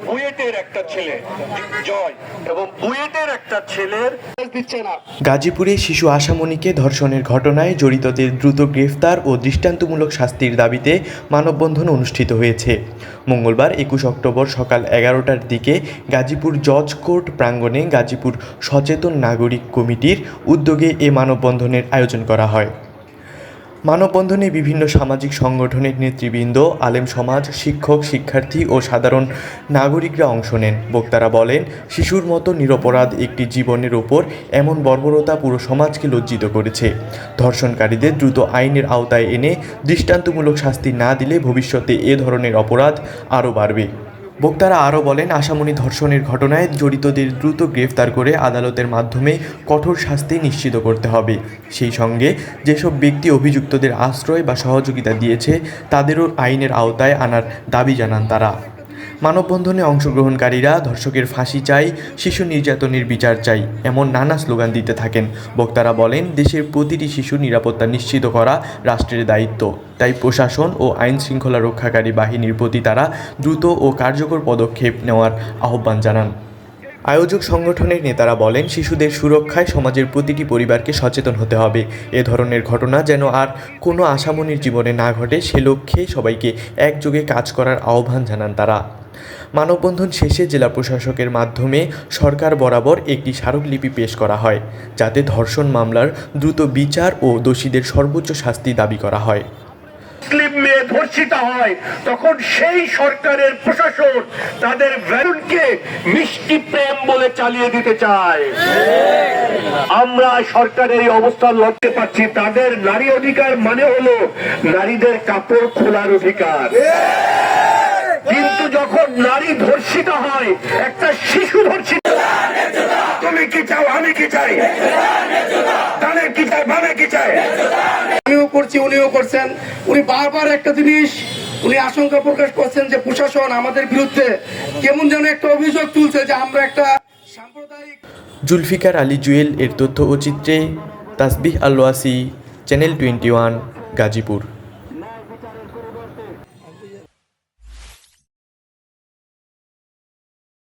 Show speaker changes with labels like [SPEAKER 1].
[SPEAKER 1] বুয়েটের একটা ছেলে জয় এবং বুয়েটের একটা ছেলের দিচ্ছে না।
[SPEAKER 2] গাজীপুরে শিশু আশামণিকে ধর্ষণের ঘটনায় জড়িতদের দ্রুত গ্রেফতার ও দৃষ্টান্তমূলক শাস্তির দাবিতে মানববন্ধন অনুষ্ঠিত হয়েছে। মঙ্গলবার 21 অক্টোবর সকাল 11টার দিকে গাজীপুর জজ কোর্ট প্রাঙ্গণে গাজীপুর সচেতন নাগরিক কমিটির উদ্যোগে এ মানববন্ধনের আয়োজন করা হয়। মানববন্ধনে বিভিন্ন সামাজিক সংগঠনের নেতৃবৃন্দ, আলেম সমাজ, শিক্ষক, শিক্ষার্থী ও সাধারণ নাগরিকরা অংশ নেন। বক্তারা বলেন, শিশুর মতো নিরপরাধ একটি জীবনের ওপর এমন বর্বরতা পুরো সমাজকে লজ্জিত করেছে। ধর্ষণকারীদের দ্রুত আইনের আওতায় এনে দৃষ্টান্তমূলক শাস্তি না দিলে ভবিষ্যতে এ ধরনের অপরাধ আরও বাড়বে। বক্তারা আরও বলেন, আশামণি ধর্ষণের ঘটনায় জড়িতদের দ্রুত গ্রেফতার করে আদালতের মাধ্যমে কঠোর শাস্তি নিশ্চিত করতে হবে। সেই সঙ্গে যেসব ব্যক্তি অভিযুক্তদের আশ্রয় বা সহযোগিতা দিয়েছে তাদেরও আইনের আওতায় আনার দাবি জানান তারা। মানববন্ধনে অংশগ্রহণকারীরা ধর্ষকের ফাঁসি চাই, শিশু নির্যাতনের বিচার চাই এমন নানা স্লোগান দিতে থাকেন। বক্তারা বলেন, দেশের প্রতিটি শিশুর নিরাপত্তা নিশ্চিত করা রাষ্ট্রের দায়িত্ব। তাই প্রশাসন ও আইন শৃঙ্খলা রক্ষাকারী বাহিনীর প্রতি তারা দ্রুত ও কার্যকর পদক্ষেপ নেওয়ার আহ্বান জানান। আয়োজক সংগঠনের নেতারা বলেন, শিশুদের সুরক্ষায় সমাজের প্রতিটি পরিবারকে সচেতন হতে হবে। এ ধরনের ঘটনা যেন আর কোনো আশামণির জীবনে না ঘটে সে লক্ষ্যে সবাইকে একযোগে কাজ করার আহ্বান জানান তারা। মানববন্ধন শেষে জেলা প্রশাসকের মাধ্যমে সরকার বরাবর একটি স্মারকলিপি পেশ করা হয়, যাতে ধর্ষণ মামলার দ্রুত বিচার ও দোষীদের সর্বোচ্চ শাস্তি দাবি করা হয়।
[SPEAKER 1] মুসলিম মেয়ে ধর্ষিত হয় তখন সেই সরকারের প্রশাসন তাদের ভ্যালুনকে মিষ্টি প্রেম বলে চালিয়ে দিতে চায়। আমরা সরকারের এই অবস্থান লক্ষ্য পাচ্ছি। তাদের নারী অধিকার মানে হলো নারীদের কাপড় খোলার অধিকার, কিন্তু যখন নারী ধর্ষিত হয়, একটা শিশু ধর্ষিত, তুমি কি চাও, আমি কি চাই, তাদের কি চাই, বাবা কি চাই,
[SPEAKER 3] আমিও করছি, উনিও করছেন। উনি বারবার একটা জিনিস উনি আশঙ্কা প্রকাশ করছেন যে প্রশাসন আমাদের বিরুদ্ধে কেমন যেন একটা অভিযোগ তুলছে যে আমরা একটা সাম্প্রদায়িক।
[SPEAKER 2] জুলফিকার আলী জুয়েল এর তথ্য ও চিত্রে তাসবিহ আল ওয়াসি, চ্যানেল 21, গাজীপুর।